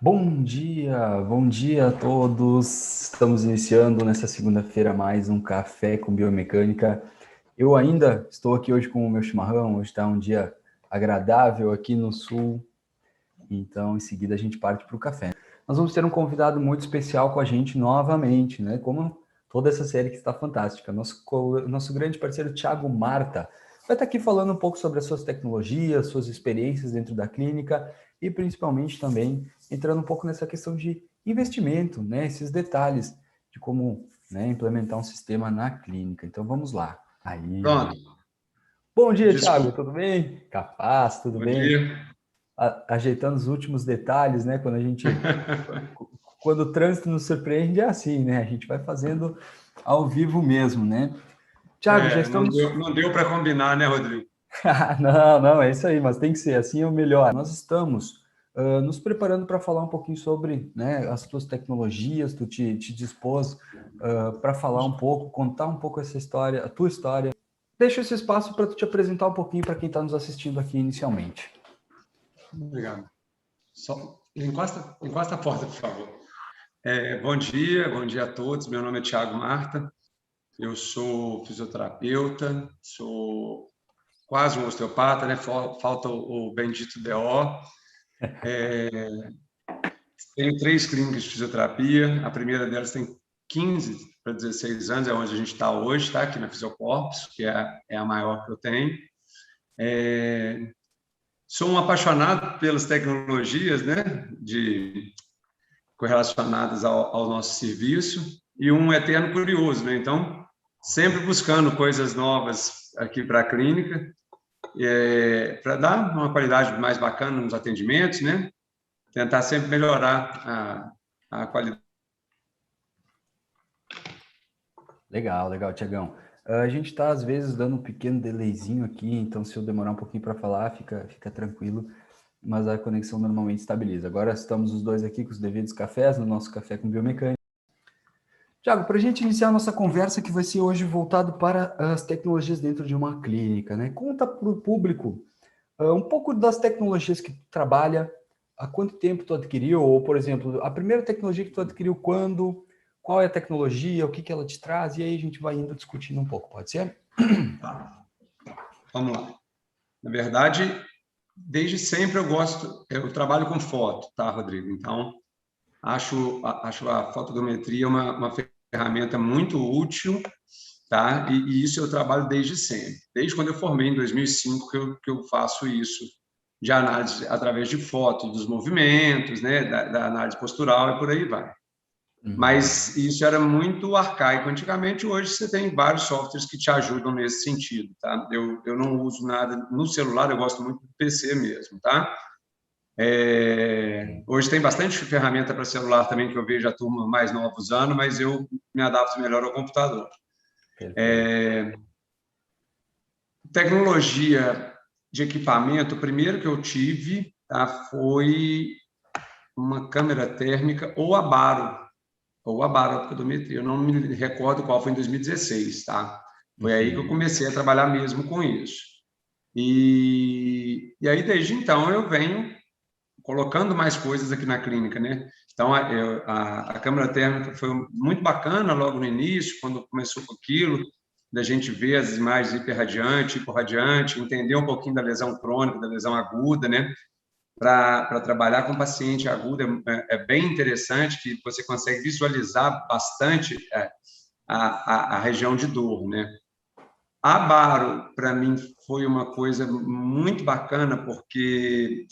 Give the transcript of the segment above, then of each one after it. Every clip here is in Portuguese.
Bom dia a todos. Estamos iniciando nessa segunda-feira mais um Café com Biomecânica. Eu ainda estou aqui hoje com o meu chimarrão, hoje está um dia agradável aqui no sul, então em seguida a gente parte para o café. Nós vamos ter um convidado muito especial com a gente novamente, né? Como toda essa série que está fantástica. Nosso grande parceiro Thiago Marta vai estar aqui falando um pouco sobre as suas tecnologias, suas experiências dentro da clínica e principalmente também entrando um pouco nessa questão de investimento, né? Esses detalhes de como, né, implementar um sistema na clínica. Então vamos lá. Aí. Pronto. Bom dia, Thiago, Desculpa. tudo bem? Capaz, tudo Bom bem? dia. Ajeitando os últimos detalhes, né? Quando o trânsito nos surpreende é assim, né? A gente vai fazendo ao vivo mesmo, né? Thiago, já Não estamos. deu, não deu para combinar, né, Rodrigo? Não, não, é isso aí, mas tem que ser assim é o melhor. Nós estamos nos preparando para falar um pouquinho sobre, né, as tuas tecnologias, tu te dispôs para falar um pouco, contar um pouco essa história, a tua história. Deixa esse espaço para tu te apresentar um pouquinho para quem está nos assistindo aqui inicialmente. Obrigado. Só encosta a porta, por favor. Bom dia a todos. Meu nome é Thiago Marta. Eu sou fisioterapeuta, sou quase um osteopata, né? Falta o bendito DO. Tenho 3 clínicas de fisioterapia. A primeira delas tem 15 para 16 anos, é onde a gente está hoje, tá? Aqui na Fisiocorpus, que é a maior que eu tenho. Sou um apaixonado pelas tecnologias, né, correlacionadas ao nosso serviço e um eterno curioso, né? Então, sempre buscando coisas novas aqui para a clínica, para dar uma qualidade mais bacana nos atendimentos, né? Tentar sempre melhorar a qualidade. Legal, legal, Tiagão. A gente está, às vezes, dando um pequeno delayzinho aqui, então se eu demorar um pouquinho para falar, fica tranquilo, mas a conexão normalmente estabiliza. Agora estamos os dois aqui com os devidos cafés, no nosso café com biomecânica. Tiago, para a gente iniciar a nossa conversa, que vai ser hoje voltado para as tecnologias dentro de uma clínica, né? Conta para o público um pouco das tecnologias que tu trabalha, há quanto tempo tu adquiriu, ou, por exemplo, a primeira tecnologia que tu adquiriu quando, qual é a tecnologia, o que que ela te traz, e aí a gente vai indo discutindo um pouco, pode ser? Tá, vamos lá. Na verdade, desde sempre eu trabalho com foto, tá, Rodrigo? Então, acho a fotogrametria uma ferramenta muito útil, tá? E isso eu trabalho desde sempre. Desde quando eu formei em 2005 que eu faço isso, de análise através de foto dos movimentos, né, da análise postural e por aí vai. Uhum. Mas isso era muito arcaico antigamente. Hoje você tem vários softwares que te ajudam nesse sentido, tá? Eu não uso nada no celular, eu gosto muito do PC mesmo, tá? Hoje tem bastante ferramenta para celular também que eu vejo a turma mais nova usando, mas eu me adapto melhor ao computador. Perfeito. Tecnologia de equipamento, o primeiro que eu tive, tá, foi uma câmera térmica ou a baropodometria. Eu não me recordo qual foi em 2016, tá? Foi aí que eu Uhum. comecei a trabalhar mesmo com isso. E aí, desde então, eu venho colocando mais coisas aqui na clínica, né? Então, a câmera térmica foi muito bacana logo no início, quando começou com aquilo, da gente ver as imagens hiperradiante, hiporradiante, entender um pouquinho da lesão crônica, da lesão aguda, né? Para trabalhar com paciente agudo é bem interessante, que você consegue visualizar bastante a região de dor, né? A baro, para mim, foi uma coisa muito bacana, porque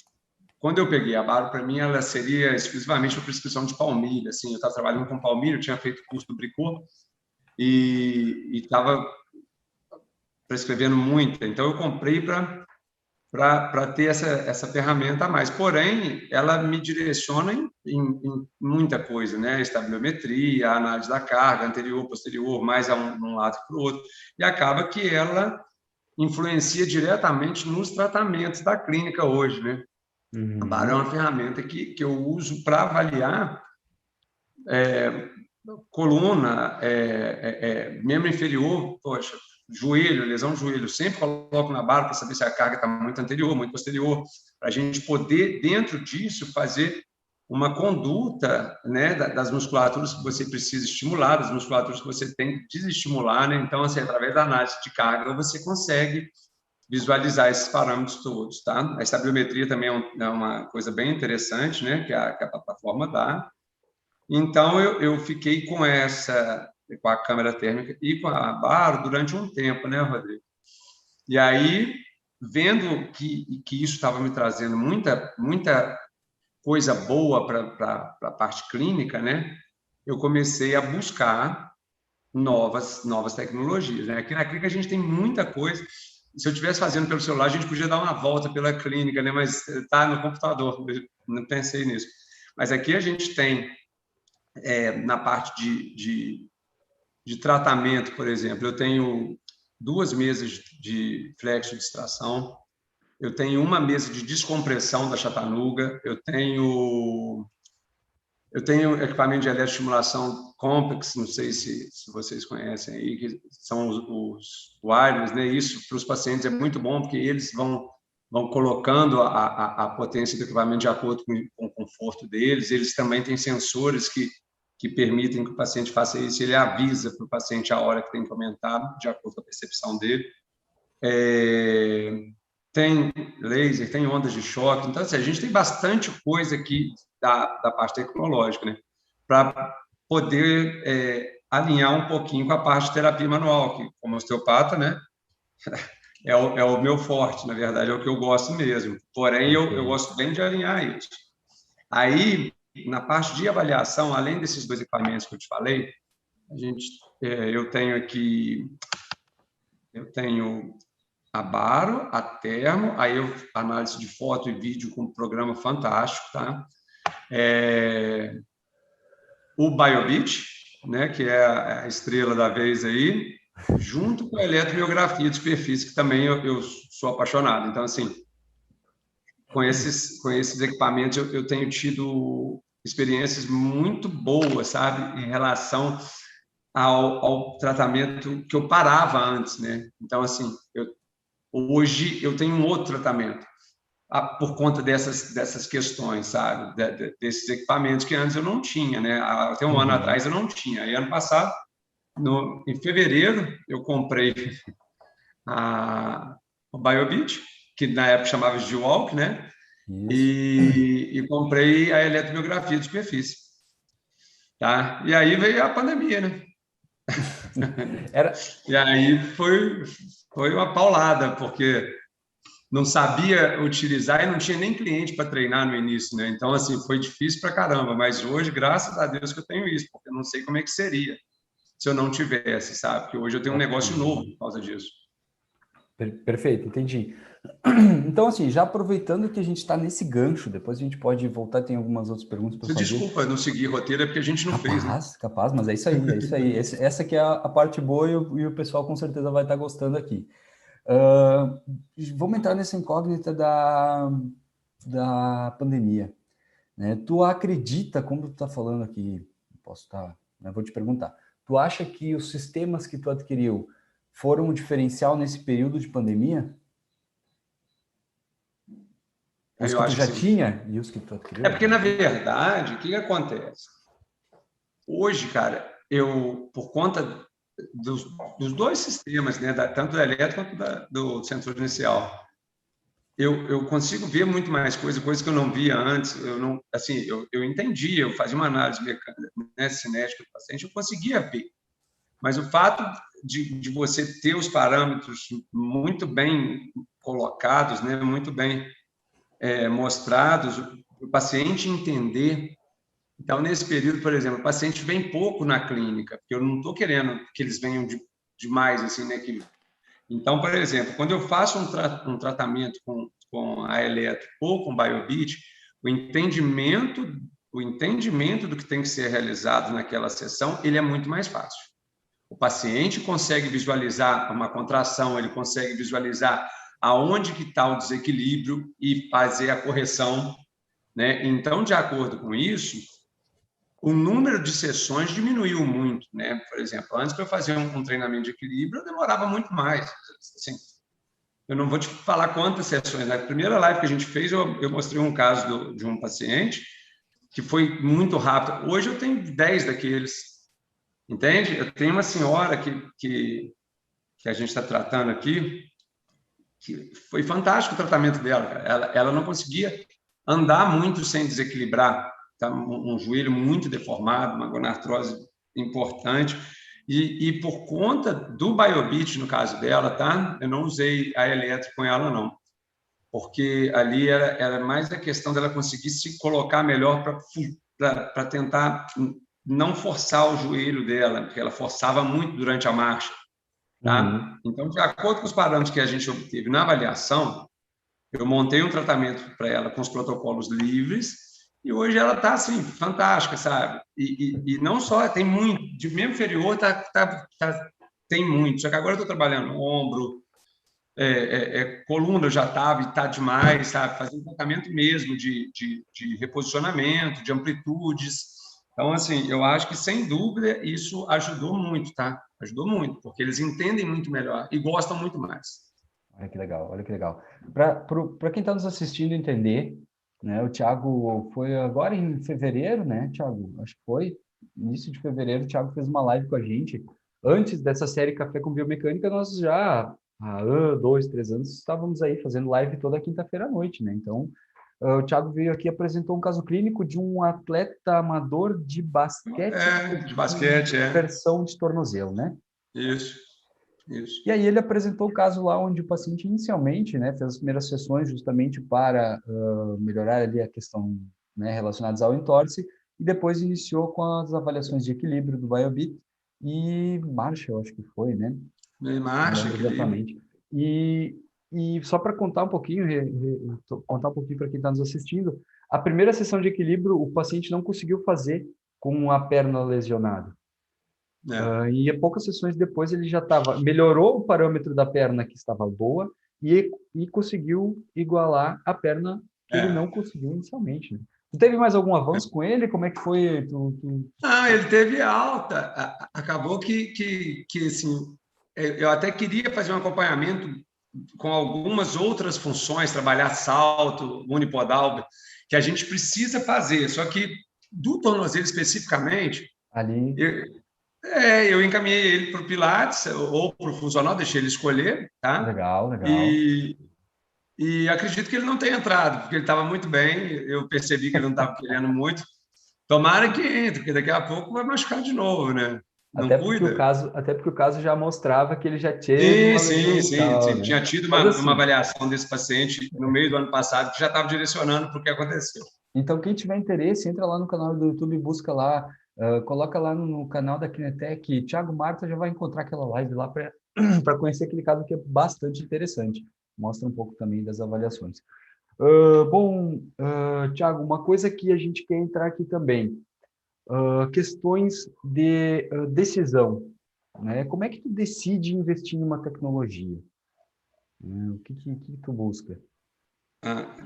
quando eu peguei a baro, para mim, ela seria exclusivamente uma prescrição de palmilha. Assim, eu estava trabalhando com palmilha, eu tinha feito curso do Bricô e estava prescrevendo muita. Então, eu comprei para ter essa ferramenta a mais. Porém, ela me direciona em muita coisa, né? Estabilometria, análise da carga, anterior, posterior, mais um lado que para o outro. E acaba que ela influencia diretamente nos tratamentos da clínica hoje, né? A Baro é Uhum. uma ferramenta que eu uso para avaliar coluna, membro inferior, poxa, joelho, lesão de joelho, sempre coloco na barra para saber se a carga está muito anterior, muito posterior, para a gente poder, dentro disso, fazer uma conduta, né, das musculaturas que você precisa estimular, das musculaturas que você tem que desestimular, né? Então, assim, através da análise de carga, você consegue visualizar esses parâmetros todos, tá? A estabiliometria também é uma coisa bem interessante, né, que a plataforma dá. Então, eu fiquei com a câmera térmica e com a Baro durante um tempo, né, Rodrigo? E aí, vendo que isso estava me trazendo muita coisa boa para a parte clínica, né? Eu comecei a buscar novas tecnologias, né? Aqui na clínica a gente tem muita coisa. Se eu estivesse fazendo pelo celular, a gente podia dar uma volta pela clínica, né? Mas está no computador, eu não pensei nisso. Mas aqui a gente tem, na parte de tratamento, por exemplo, eu tenho 2 mesas de flexo de extração, eu tenho uma mesa de descompressão da chatanuga, eu tenho equipamento de eletroestimulação Compex, não sei se vocês conhecem aí, que são os wireless, né? Isso para os pacientes é muito bom, porque eles vão colocando a potência do equipamento de acordo com o conforto deles. Eles também têm sensores que permitem que o paciente faça isso, ele avisa para o paciente a hora que tem que aumentar, de acordo com a percepção dele. Tem laser, tem ondas de choque. Então, assim, a gente tem bastante coisa aqui da parte tecnológica, né? Para poder alinhar um pouquinho com a parte de terapia manual, que, como osteopata, né? É o meu forte, na verdade, é o que eu gosto mesmo. Porém, eu gosto bem de alinhar isso. Aí, na parte de avaliação, além desses 2 equipamentos que eu te falei, eu tenho a Baro, a Thermo, aí análise de foto e vídeo com um programa fantástico, tá? O BioBit, né, que é a estrela da vez aí, junto com a eletromiografia de superfície, que também eu sou apaixonado. Então, assim, com esses equipamentos, eu tenho tido experiências muito boas, sabe, em relação ao tratamento que eu parava antes, né? Então, assim, hoje eu tenho um outro tratamento por conta dessas questões, sabe? Desses equipamentos que antes eu não tinha, né? Até um ano atrás eu não tinha. Aí, ano passado, em fevereiro, eu comprei o BioBit, que na época chamava de G-Walk, né? E comprei a eletromiografia de superfície. Tá? E aí veio a pandemia, né? E aí foi uma paulada, porque não sabia utilizar e não tinha nem cliente para treinar no início, né? Então, assim, foi difícil para caramba, mas hoje, graças a Deus que eu tenho isso, porque eu não sei como é que seria se eu não tivesse, sabe? Porque hoje eu tenho um negócio novo por causa disso. Perfeito, entendi. Então, assim, já aproveitando que a gente está nesse gancho, depois a gente pode voltar, tem algumas outras perguntas para fazer. Desculpa não seguir roteiro, é porque a gente não fez, né? Capaz, mas é isso aí, é isso aí. Essa que é a parte boa e o pessoal com certeza vai estar gostando aqui. Vamos entrar nessa incógnita da pandemia, né? Tu acredita, como tu está falando aqui, posso estar, né, vou te perguntar, tu acha que os sistemas que tu adquiriu foram um diferencial nesse período de pandemia? Os que tu já tinha e os que tu adquiriu? É porque, na verdade, o que acontece? Hoje, cara, por conta dos 2 sistemas, né, tanto da elétrica quanto do sensor inicial, eu consigo ver muito mais coisas que eu não via antes. Eu entendia, eu fazia uma análise mecânica, né, cinética do paciente, eu conseguia ver. Mas o fato de você ter os parâmetros muito bem colocados, né, muito bem mostrados, o paciente entender. Então, nesse período, por exemplo, o paciente vem pouco na clínica, porque eu não estou querendo que eles venham demais, assim, né? Então, por exemplo, quando eu faço um tratamento com a eletro ou com o BioBit, o entendimento do que tem que ser realizado naquela sessão, ele é muito mais fácil. O paciente consegue visualizar uma contração, ele consegue visualizar aonde que está o desequilíbrio e fazer a correção, né? Então, de acordo com isso, o número de sessões diminuiu muito, né? Por exemplo, antes para eu fazer um treinamento de equilíbrio, eu demorava muito mais. Assim, eu não vou te falar quantas sessões. Na primeira live que a gente fez, eu mostrei um caso de um paciente que foi muito rápido. Hoje eu tenho 10 daqueles, entende? Eu tenho uma senhora que a gente está tratando aqui, que foi fantástico o tratamento dela. Ela não conseguia andar muito sem desequilibrar, tá? Um joelho muito deformado, uma gonartrose importante. E por conta do BioBeat, no caso dela, tá? Eu não usei a elétrica com ela, não. Porque ali era mais a questão dela conseguir se colocar melhor para tentar não forçar o joelho dela, porque ela forçava muito durante a marcha. Tá? Então, de acordo com os parâmetros que a gente obteve na avaliação, eu montei um tratamento para ela com os protocolos livres e hoje ela está assim, fantástica, sabe? E não só, tem muito, de membro inferior tem muito, só que agora eu estou trabalhando ombro, coluna já estava e está demais, sabe? Fazendo tratamento mesmo de reposicionamento, de amplitudes. Então, assim, eu acho que, sem dúvida, isso ajudou muito, tá? Ajudou muito, porque eles entendem muito melhor e gostam muito mais. Olha que legal, olha que legal. Para quem está nos assistindo entender, né? O Thiago foi agora em fevereiro, né, Thiago? Acho que foi início de fevereiro. O Thiago fez uma live com a gente. Antes dessa série Café com Biomecânica, nós já há 2, 3 anos estávamos aí fazendo live toda quinta-feira à noite, né? Então, o Thiago veio aqui e apresentou um caso clínico de um atleta amador de basquete De basquete, com versão de tornozelo, né? Isso. Isso. E aí ele apresentou o caso lá onde o paciente inicialmente, né, fez as primeiras sessões justamente para melhorar ali a questão, né, relacionadas ao entorse, e depois iniciou com as avaliações de equilíbrio do BioBeat e marcha, eu acho que foi, né? Marcha, equilíbrio. Exatamente. E só para contar um pouquinho, contar um pouquinho para quem está nos assistindo, a primeira sessão de equilíbrio o paciente não conseguiu fazer com a perna lesionada. E a poucas sessões depois ele já melhorou o parâmetro da perna que estava boa e conseguiu igualar a perna que ele não conseguiu inicialmente. Né? Tu teve mais algum avanço com ele? Como é que foi? Não, ele teve alta. Acabou que assim, eu até queria fazer um acompanhamento com algumas outras funções, trabalhar salto, unipodal, que a gente precisa fazer. Só que do tornozelo especificamente, ali eu encaminhei ele para o Pilates ou para o funcional, deixei ele escolher, tá? Legal. E acredito que ele não tenha entrado, porque ele estava muito bem. Eu percebi que ele não estava querendo muito. Tomara que entre, porque daqui a pouco vai machucar de novo, né? Não cuida? Até porque o caso já mostrava que ele já teve uma lesão. Sim. Né? Tinha tido Mas, uma avaliação desse paciente no meio do ano passado que já estava direcionando para o que aconteceu. Então, quem tiver interesse, entra lá no canal do YouTube e busca lá, coloca lá no canal da Kinetec, Thiago Marta já vai encontrar aquela live lá para conhecer aquele caso que é bastante interessante. Mostra um pouco também das avaliações. Thiago, uma coisa que a gente quer entrar aqui também, questões de decisão. Né? Como é que tu decide investir em uma tecnologia? O que tu busca?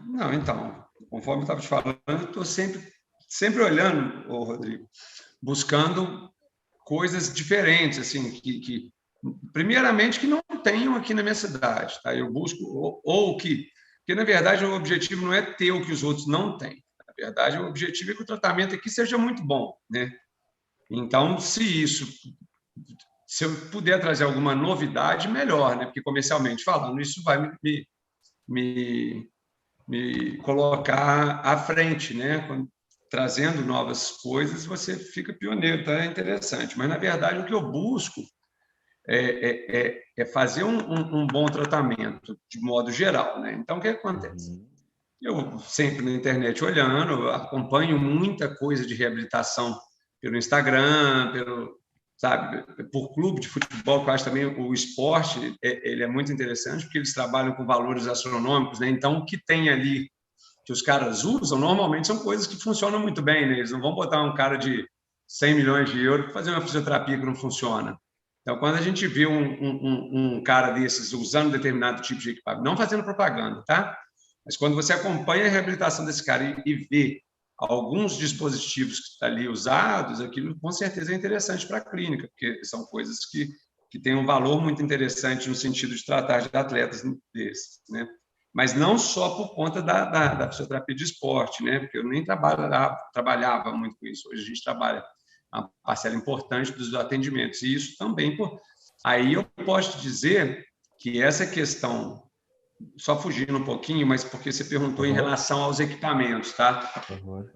Não, então, conforme eu estava te falando, eu estou sempre olhando, Rodrigo, buscando coisas diferentes, assim, que primeiramente que não tenham aqui na minha cidade, tá? Eu busco porque na verdade o objetivo não é ter o que os outros não têm. Na verdade, o objetivo é que o tratamento aqui seja muito bom, né? Então, se eu puder trazer alguma novidade, melhor, né? Porque comercialmente falando, isso vai me colocar à frente, né? Trazendo novas coisas, você fica pioneiro, tá? É interessante. Mas, na verdade, o que eu busco é fazer um bom tratamento, de modo geral, né? Então, o que acontece? Eu sempre na internet olhando, acompanho muita coisa de reabilitação pelo Instagram, por clube de futebol, que eu acho também o esporte ele é muito interessante, porque eles trabalham com valores astronômicos, né? Então, o que tem ali que os caras usam, normalmente são coisas que funcionam muito bem, né? Eles não vão botar um cara de 100 milhões de euros para fazer uma fisioterapia que não funciona. Então, quando a gente vê um cara desses usando determinado tipo de equipamento, não fazendo propaganda, tá? Mas quando você acompanha a reabilitação desse cara e vê alguns dispositivos que estão ali usados, aquilo com certeza é interessante para a clínica, porque são coisas que têm um valor muito interessante no sentido de tratar de atletas desses, né? mas não só por conta da fisioterapia de esporte, né? Porque eu nem trabalhava muito com isso. Hoje a gente trabalha uma parcela importante dos atendimentos, e isso também. Aí eu posso te dizer que essa questão, só fugindo um pouquinho, mas porque você perguntou em relação aos equipamentos, tá? Por favor.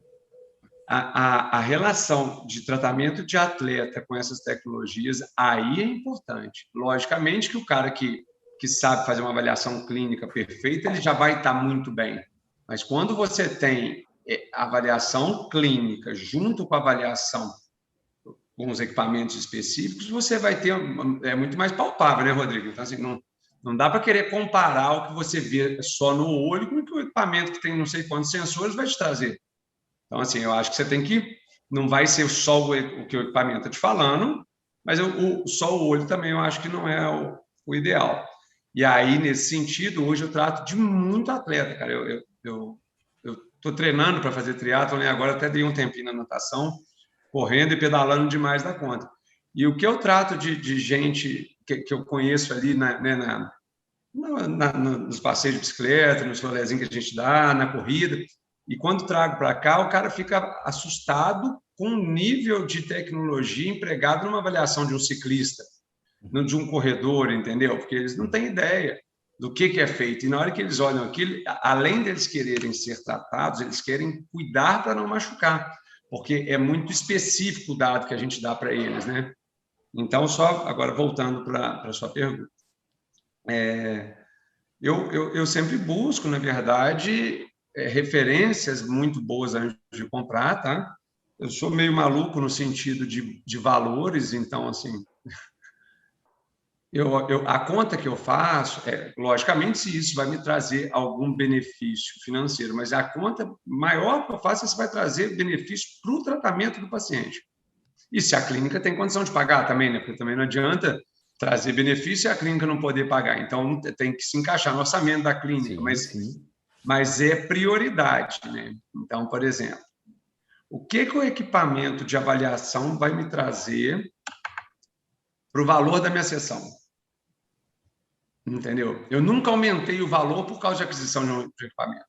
A relação de tratamento de atleta com essas tecnologias aí é importante. Logicamente que o cara que sabe fazer uma avaliação clínica perfeita, ele já vai estar muito bem. Mas quando você tem a avaliação clínica junto com a avaliação com os equipamentos específicos, você vai ter muito mais palpável, né, Rodrigo? Então, assim, não dá para querer comparar o que você vê só no olho com o que o equipamento que tem não sei quantos sensores vai te trazer. Então, assim, eu acho que você tem que... Não vai ser só o que o equipamento está te falando, mas só o olho também eu acho que não é o ideal. E aí, nesse sentido, hoje eu trato de muito atleta, cara. Eu estou treinando para fazer triatlon, né? Agora até dei um tempinho na natação, correndo e pedalando demais da conta. E o que eu trato de gente que eu conheço ali nos passeios de bicicleta, nos rolezinhos que a gente dá, na corrida, e quando trago para cá, o cara fica assustado com o nível de tecnologia empregado numa avaliação de um ciclista, de um corredor, entendeu? Porque eles não têm ideia do que é feito. E na hora que eles olham aquilo, além deles quererem ser tratados, eles querem cuidar para não machucar, porque é muito específico o dado que a gente dá para eles, né? Então, só agora voltando para a sua pergunta, eu sempre busco, na verdade, referências muito boas antes de comprar, tá? Eu sou meio maluco no sentido de valores, então, assim, a conta que eu faço, logicamente, se isso vai me trazer algum benefício financeiro, mas a conta maior que eu faço é se vai trazer benefício para o tratamento do paciente. E se a clínica tem condição de pagar também, né? Porque também não adianta trazer benefício e a clínica não poder pagar. Então, tem que se encaixar no orçamento da clínica, Sim. mas é prioridade, né? Então, por exemplo, o que o equipamento de avaliação vai me trazer para o valor da minha sessão? Entendeu? Eu nunca aumentei o valor por causa de aquisição de equipamento.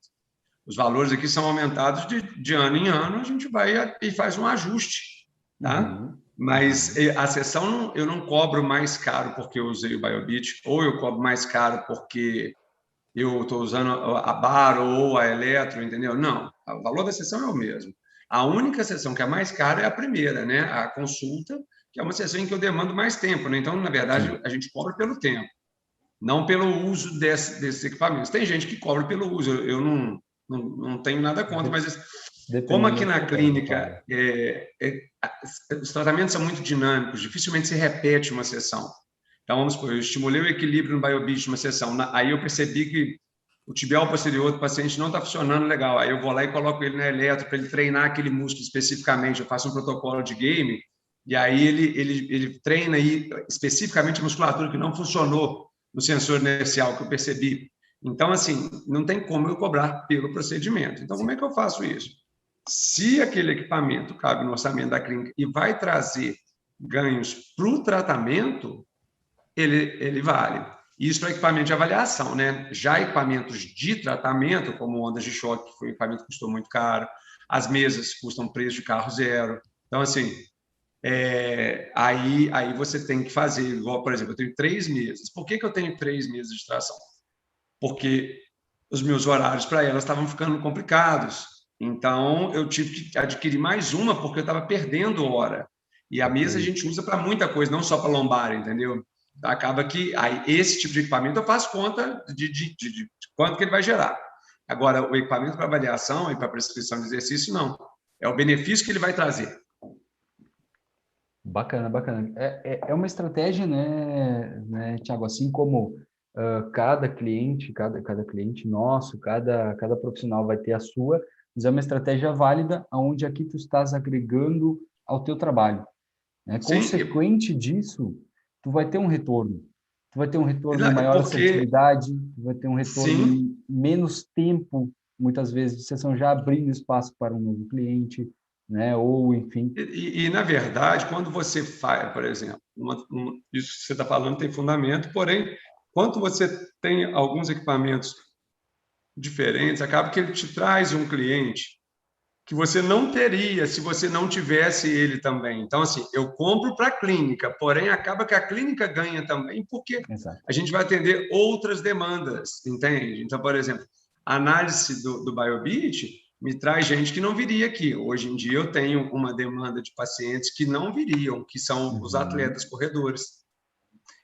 Os valores aqui são aumentados de ano em ano, a gente vai e faz um ajuste, tá? Mas a sessão eu não cobro mais caro porque eu usei o Biobeat, ou eu cobro mais caro porque eu estou usando a Baro ou a Eletro, entendeu? Não, o valor da sessão é o mesmo. A única sessão que é mais cara é a primeira, né? A consulta, que é uma sessão em que eu demando mais tempo, né? Então, na verdade, a gente cobra pelo tempo, não pelo uso desses equipamentos. Tem gente que cobra pelo uso, eu não tenho nada contra, mas como aqui na clínica os tratamentos são muito dinâmicos, dificilmente se repete uma sessão. Então, vamos supor, eu estimulei o equilíbrio no Biobeat numa sessão, aí eu percebi que o tibial posterior do paciente não está funcionando legal, aí eu vou lá e coloco ele na eletro para ele treinar aquele músculo especificamente, eu faço um protocolo de game, e aí ele treina aí especificamente a musculatura que não funcionou no sensor inercial que eu percebi. Então, assim, não tem como eu cobrar pelo procedimento. Então, como é que eu faço isso? Se aquele equipamento cabe no orçamento da clínica e vai trazer ganhos para o tratamento, ele vale. Isso para equipamento de avaliação, né? Já equipamentos de tratamento, como ondas de choque, que foi um equipamento que custou muito caro, as mesas custam preço de carro zero. Então, assim, aí você tem que fazer, igual, por exemplo, eu tenho 3 mesas. Por que eu tenho 3 mesas de tração? Porque os meus horários para elas estavam ficando complicados. Então, eu tive que adquirir mais uma porque eu estava perdendo hora. E a mesa a gente usa para muita coisa, não só para lombar, entendeu? Acaba que aí, esse tipo de equipamento eu faço conta de quanto que ele vai gerar. Agora, o equipamento para avaliação e para prescrição de exercício, não. É o benefício que ele vai trazer. Bacana, bacana. É uma estratégia, né, Tiago? Assim como cada cliente nosso, cada profissional vai ter a sua, mas é uma estratégia válida onde aqui tu estás agregando ao teu trabalho. Né? Sim, consequente disso, tu vai ter um retorno. Tu vai ter um retorno maior assertividade, tu vai ter um retorno em menos tempo, muitas vezes, de sessão, já abrindo espaço para um novo cliente, né? Ou, enfim... na verdade, quando você faz, por exemplo, isso que você está falando tem fundamento, porém, quando você tem alguns equipamentos diferentes, acaba que ele te traz um cliente que você não teria se você não tivesse ele também. Então, assim, eu compro para a clínica, porém acaba que a clínica ganha também, porque Exato. a gente vai atender outras demandas, entende? Então, por exemplo, a análise do BioBit me traz gente que não viria aqui. Hoje em dia eu tenho uma demanda de pacientes que não viriam, que são os atletas corredores.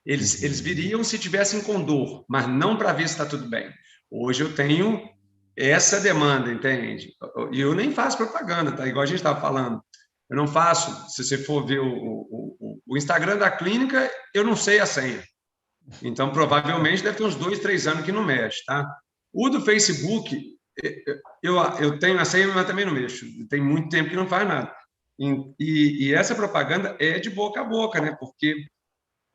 Eles viriam se tivessem com dor, mas não para ver se está tudo bem. Hoje eu tenho essa demanda, entende? E eu nem faço propaganda, tá? Igual a gente estava falando. Eu não faço, se você for ver o Instagram da clínica, eu não sei a senha. Então, provavelmente, deve ter uns 2, 3 anos que não mexe, tá? O do Facebook, eu tenho a senha, mas também não mexo. Tem muito tempo que não faz nada. E essa propaganda é de boca a boca, né? Porque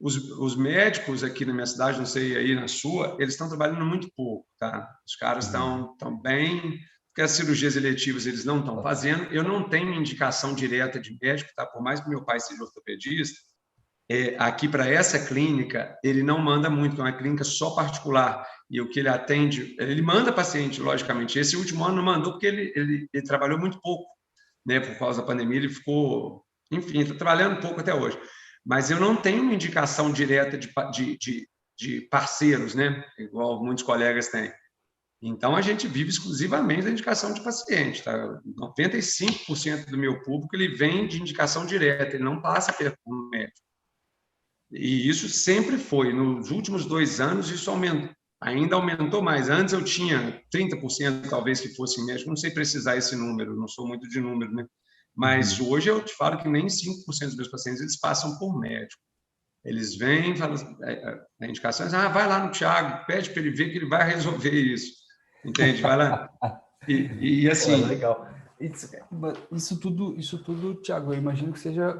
os médicos aqui na minha cidade, não sei aí na sua, eles estão trabalhando muito pouco, tá? Os caras estão bem, porque as cirurgias eletivas eles não estão fazendo. Eu não tenho indicação direta de médico, tá? Por mais que meu pai seja ortopedista, aqui para essa clínica, ele não manda muito, é uma clínica só particular. E o que ele atende, ele manda paciente, logicamente. Esse último ano não mandou porque ele trabalhou muito pouco, né? Por causa da pandemia, ele ficou, enfim, está trabalhando pouco até hoje. Mas eu não tenho uma indicação direta de parceiros, né? Igual muitos colegas têm. Então, a gente vive exclusivamente da indicação de paciente. Tá? 95% do meu público ele vem de indicação direta, ele não passa pelo médico. E isso sempre foi. Nos últimos 2 anos, isso ainda aumentou mais. Antes eu tinha 30%, talvez, que fosse médico. Não sei precisar esse número, não sou muito de número, né? Mas hoje eu te falo que nem 5% dos meus pacientes eles passam por médico. Eles vêm, falam a indicação, vai lá no Thiago, pede para ele ver que ele vai resolver isso. Entende? Vai lá. E assim. Legal. Isso tudo, Thiago, eu imagino que seja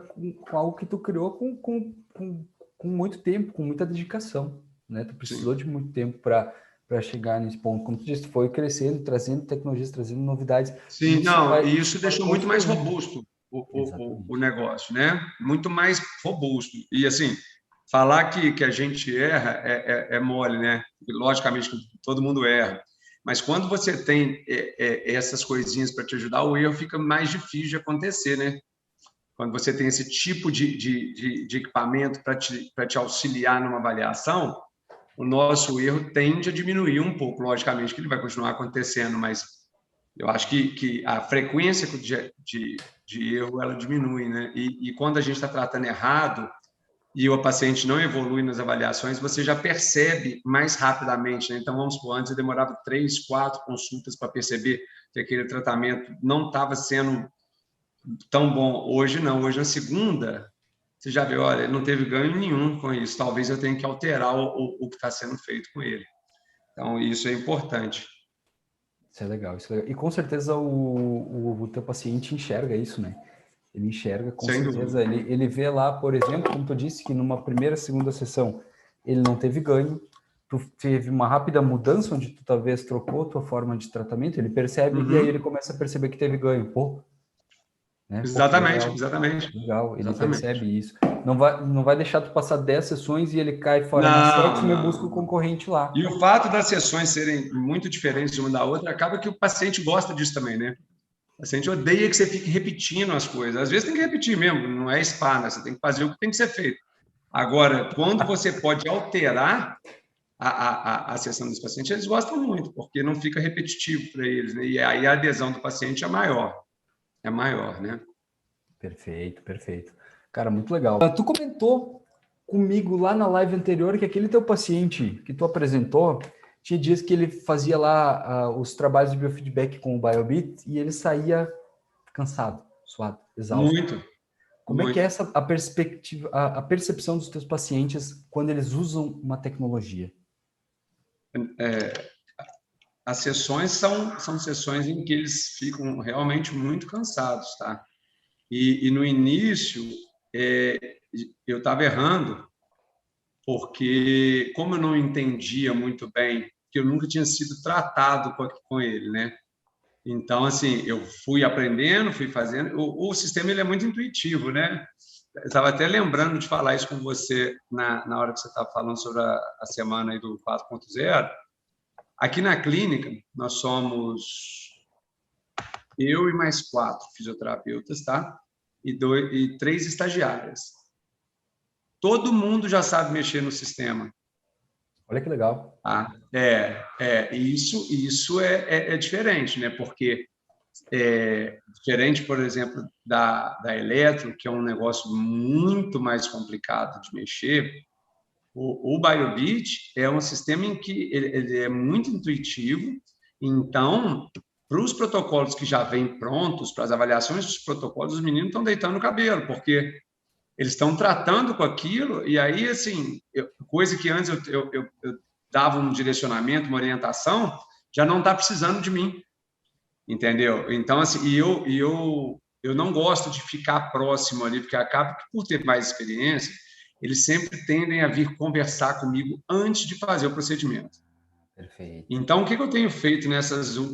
com algo que tu criou com muito tempo, com muita dedicação, né? Tu precisou de muito tempo para chegar nesse ponto. Como tu disse, tu foi crescendo, trazendo tecnologias, trazendo novidades. Sim, e isso deixou muito mais robusto o negócio, né? Muito mais robusto. E, assim, falar que a gente erra é mole, né? Logicamente, todo mundo erra. Mas quando você tem essas coisinhas para te ajudar, o erro fica mais difícil de acontecer, né? Quando você tem esse tipo de equipamento para te auxiliar numa avaliação, o nosso erro tende a diminuir um pouco. Logicamente que ele vai continuar acontecendo, mas eu acho que a frequência de erro ela diminui, né? E quando a gente está tratando errado e o paciente não evolui nas avaliações, você já percebe mais rapidamente, né? Então, vamos supor, antes eu demorava 3, 4 consultas para perceber que aquele tratamento não estava sendo tão bom. Hoje não, hoje na segunda, você já vê, olha, ele não teve ganho nenhum com isso, talvez eu tenha que alterar o que está sendo feito com ele. Então, isso é importante. Isso é legal, isso é legal. E com certeza o teu paciente enxerga isso, né? Ele enxerga, com Sem certeza. Ele vê lá, por exemplo, como tu disse, que numa primeira, segunda sessão ele não teve ganho, tu teve uma rápida mudança, onde tu talvez trocou tua forma de tratamento, ele percebe, e aí ele começa a perceber que teve ganho. Pô, né? Exatamente, Legal, exatamente. legal, ele Exatamente. percebe isso. Não vai deixar tu passar 10 sessões e ele cai fora na sétima e busca o concorrente lá. E o fato das sessões serem muito diferentes uma da outra, acaba que o paciente gosta disso também, né? O paciente odeia que você fique repetindo as coisas. Às vezes tem que repetir mesmo, não é spa, né? Você tem que fazer o que tem que ser feito. Agora, quando você pode alterar a sessão dos pacientes, eles gostam muito, porque não fica repetitivo para eles, né? E aí a adesão do paciente é maior. É maior, né? Perfeito, perfeito. Cara, muito legal. Tu comentou comigo lá na live anterior que aquele teu paciente que tu apresentou tinha dias que ele fazia lá os trabalhos de biofeedback com o BioBit e ele saía cansado, suado, exausto. Muito. Como é que é a perspectiva, a percepção dos teus pacientes quando eles usam uma tecnologia? As sessões são sessões em que eles ficam realmente muito cansados, tá? E no início, eu estava errando, porque como eu não entendia muito bem, que eu nunca tinha sido tratado com ele, né? Então, assim, eu fui aprendendo, fui fazendo. O sistema ele é muito intuitivo, né? Eu estava até lembrando de falar isso com você na hora que você estava falando sobre a semana aí do 4.0. Aqui na clínica, nós somos eu e mais 4 fisioterapeutas, tá? E 3 estagiárias. Todo mundo já sabe mexer no sistema. Olha que legal. Tá? Isso é diferente, né? Porque diferente, por exemplo, da Eletro, que é um negócio muito mais complicado de mexer, o BioBit é um sistema em que ele é muito intuitivo, então, para os protocolos que já vêm prontos, para as avaliações dos protocolos, os meninos estão deitando o cabelo, porque eles estão tratando com aquilo, e aí, assim, coisa que antes eu dava um direcionamento, uma orientação, já não está precisando de mim, entendeu? Então, assim, eu não gosto de ficar próximo ali, porque acaba que, por ter mais experiência, eles sempre tendem a vir conversar comigo antes de fazer o procedimento. Perfeito. Então, o que eu tenho feito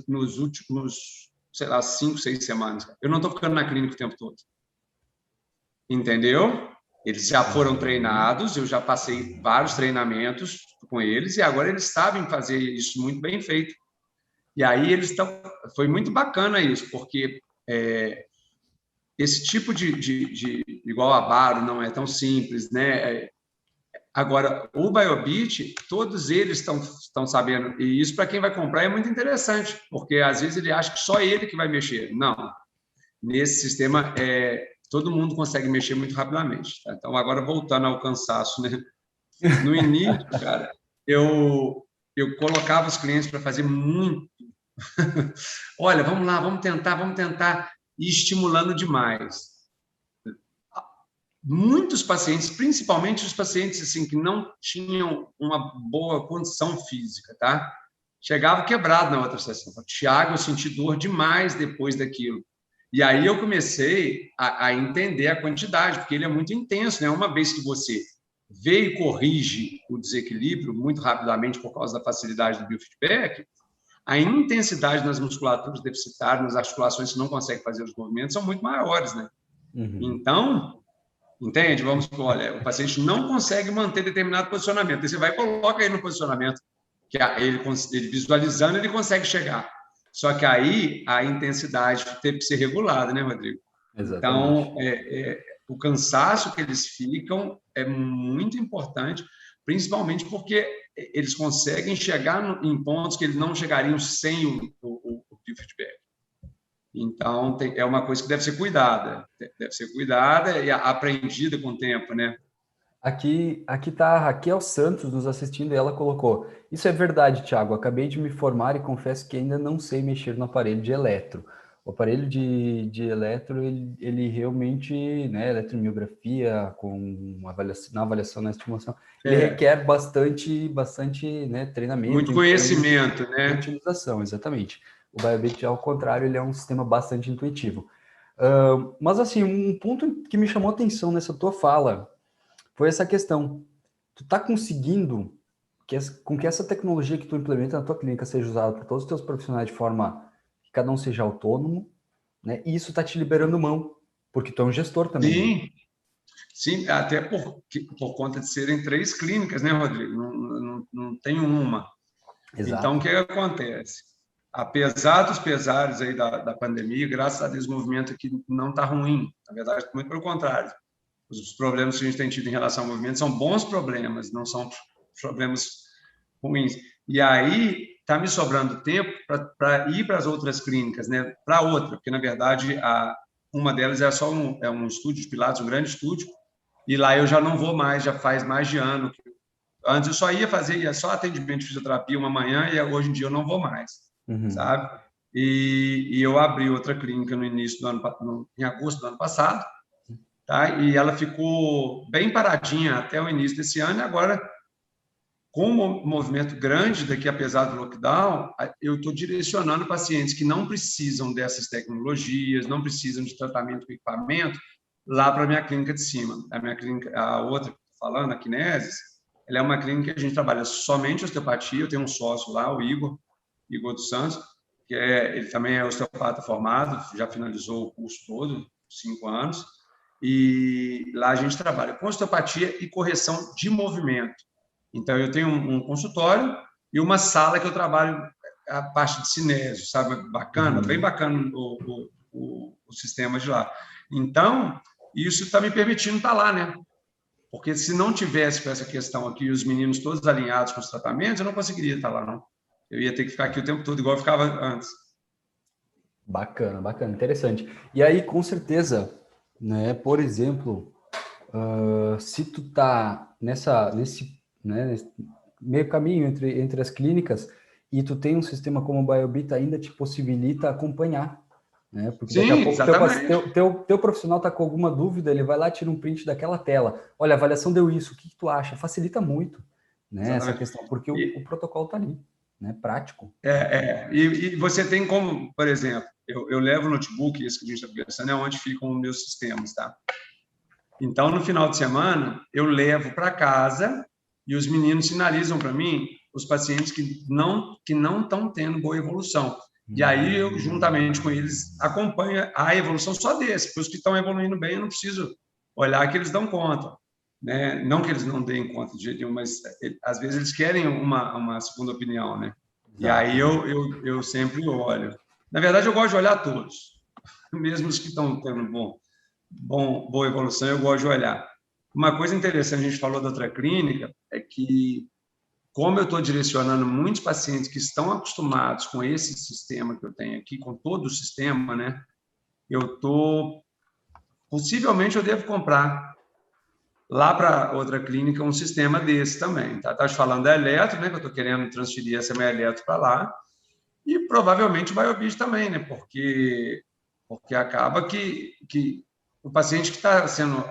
nos últimos, sei lá, 5, 6 semanas? Eu não estou ficando na clínica o tempo todo. Entendeu? Eles já foram treinados, eu já passei vários treinamentos com eles, e agora eles sabem fazer isso muito bem feito. E aí eles estão... Foi muito bacana isso, porque esse tipo igual a Baro não é tão simples, né? Agora, o BioBit, todos eles estão sabendo, e isso para quem vai comprar é muito interessante, porque às vezes ele acha que só ele que vai mexer. Não. Nesse sistema, todo mundo consegue mexer muito rapidamente. Tá? Então, agora voltando ao cansaço, né? No início, cara, eu colocava os clientes para fazer muito. Olha, vamos lá, vamos tentar, e estimulando demais. Muitos pacientes, principalmente os pacientes assim, que não tinham uma boa condição física, tá? Chegava quebrado na outra sessão. Tiago, eu senti dor demais depois daquilo. E aí eu comecei a entender a quantidade, porque ele é muito intenso, né? Uma vez que você vê e corrige o desequilíbrio muito rapidamente por causa da facilidade do biofeedback, a intensidade nas musculaturas deficitárias, nas articulações que não conseguem fazer os movimentos, são muito maiores, né? Uhum. Então, entende? Vamos supor, olha, o paciente não consegue manter determinado posicionamento. Aí você vai e coloca ele no posicionamento, que ele visualizando, ele consegue chegar. Só que aí a intensidade teve que ser regulada, né, Rodrigo? Exatamente. Então, o cansaço que eles ficam é muito importante, principalmente porque eles conseguem chegar em pontos que eles não chegariam sem o biofeedback. Então, é uma coisa que deve ser cuidada e aprendida com o tempo, né? Aqui tá a Raquel Santos nos assistindo e ela colocou: isso é verdade, Thiago. Acabei de me formar e confesso que ainda não sei mexer no aparelho de eletro. O aparelho de eletro, ele realmente, né, eletromiografia, na avaliação, na estimulação, ele requer bastante, né, treinamento, muito conhecimento, e né? utilização, exatamente. O BioBit, ao contrário, ele é um sistema bastante intuitivo. Mas, assim, um ponto que me chamou a atenção nessa tua fala foi essa questão. Tu tá conseguindo com que essa tecnologia que tu implementa na tua clínica seja usada por todos os teus profissionais de forma que cada um seja autônomo, né? E isso tá te liberando mão, porque tu é um gestor também, né? Sim, até por conta de serem 3 clínicas, né, Rodrigo? Não tenho uma. Exato. Então, o que acontece? Apesar dos pesares aí da pandemia, graças a Deus, o movimento aqui não está ruim. Na verdade, muito pelo contrário. Os problemas que a gente tem tido em relação ao movimento são bons problemas, não são problemas ruins. E aí está me sobrando tempo para ir para as outras clínicas, né? Para outra, porque na verdade uma delas é só um estúdio de Pilates, um grande estúdio, e lá eu já não vou mais, já faz mais de ano. Antes eu só ia só atendimento de fisioterapia uma manhã, e hoje em dia eu não vou mais, sabe? E eu abri outra clínica no início do ano, em agosto do ano passado, tá? E ela ficou bem paradinha até o início desse ano, e agora, com um movimento grande daqui, apesar do lockdown, eu estou direcionando pacientes que não precisam dessas tecnologias, não precisam de tratamento com equipamento, lá para a minha clínica de cima. A minha clínica, a outra que estou falando, a Kinesis, ela é uma clínica que a gente trabalha somente osteopatia. Eu tenho um sócio lá, o Igor dos Santos, que ele também é osteopata formado, já finalizou o curso todo, 5 anos, e lá a gente trabalha com osteopatia e correção de movimento. Então, eu tenho um consultório e uma sala que eu trabalho a parte de cinésio, sabe? Bacana, bem bacana o sistema de lá. Então, isso está me permitindo estar lá, né? Porque se não tivesse com essa questão aqui, os meninos todos alinhados com os tratamentos, eu não conseguiria estar lá, não. Eu ia ter que ficar aqui o tempo todo, igual eu ficava antes. Bacana, bacana, interessante. E aí, com certeza, né, por exemplo, se tu tá nesse meio caminho entre as clínicas e tu tem um sistema como o Biobit, ainda te possibilita acompanhar, né? Porque daqui a Sim, pouco exatamente. teu profissional tá com alguma dúvida, ele vai lá, tira um print daquela tela. Olha, a avaliação deu isso, o que tu acha? Facilita muito, né, essa Exatamente. questão, porque o E, protocolo tá ali, né? Prático. e você tem como, por exemplo, eu levo o notebook, esse que a gente está conversando, é onde ficam os meus sistemas, tá? Então, no final de semana, eu levo para casa e os meninos sinalizam para mim os pacientes que não estão tendo boa evolução. E aí, eu, juntamente com eles, acompanho a evolução só desse. Para os que estão evoluindo bem, eu não preciso olhar que eles dão conta. Né? Não que eles não deem conta de jeito nenhum, mas às vezes eles querem uma segunda opinião. Né? E aí, Exato. eu sempre olho. Na verdade, eu gosto de olhar todos, mesmo os que estão tendo boa evolução, eu gosto de olhar. Uma coisa interessante, a gente falou da outra clínica, é que, como eu estou direcionando muitos pacientes que estão acostumados com esse sistema que eu tenho aqui, com todo o sistema, né? Eu estou. Possivelmente eu devo comprar lá para outra clínica um sistema desse também. Tá? Estava falando da Eletro, né? Que eu estou querendo transferir essa minha Eletro para lá. E provavelmente o Biobit também, né? Porque acaba que o paciente que está sendo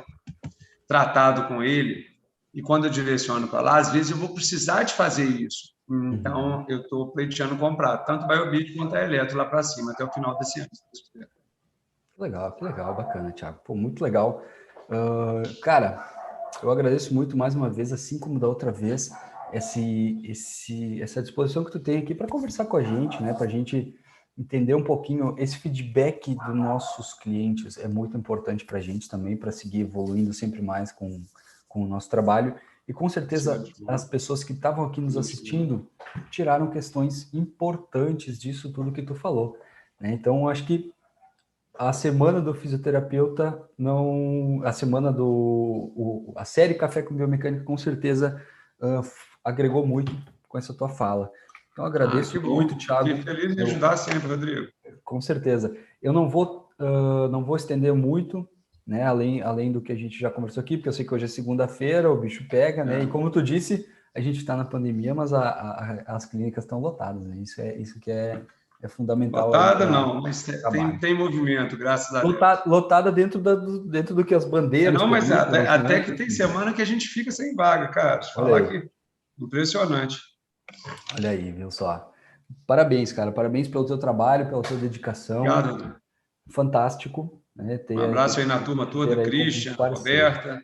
tratado com ele, e quando eu direciono para lá, às vezes eu vou precisar de fazer isso. Uhum. Então, eu estou pleiteando comprar tanto o Biobit quanto a Eletro lá para cima, até o final desse ano. Que legal, bacana, Thiago. Pô, muito legal. Cara, eu agradeço muito mais uma vez, assim como da outra vez, essa disposição que tu tem aqui para conversar com a gente, né? Para a gente entender um pouquinho esse feedback dos nossos clientes é muito importante para a gente também, para seguir evoluindo sempre mais com o nosso trabalho. E com certeza as pessoas que estavam aqui nos assistindo tiraram questões importantes disso tudo que tu falou, né? Então, acho que a semana do fisioterapeuta não, a semana a série Café com Biomecânica com certeza agregou muito com essa tua fala. Então agradeço Que muito, bom. Thiago. Fico feliz em ajudar sempre, Rodrigo. Com certeza. Eu não vou estender muito, né? Além do que a gente já conversou aqui, porque eu sei que hoje é segunda-feira, o bicho pega, né? E como tu disse, a gente está na pandemia, mas as clínicas estão lotadas, né? Isso que é fundamental aí Lotada para não, mas o trabalho. tem movimento, graças a Deus. Lotada dentro do que as bandeiras Não, mas permitem, até que lançamento, tem enfim. semana que a gente fica sem vaga, cara. Te Olha falar aí, que impressionante. olha aí, viu só. Parabéns, cara. Parabéns pelo teu trabalho, pela tua dedicação. Obrigado, Rodrigo. Fantástico, né? Um Ter abraço aí na turma toda, aí como Christian, parceiro. Roberta.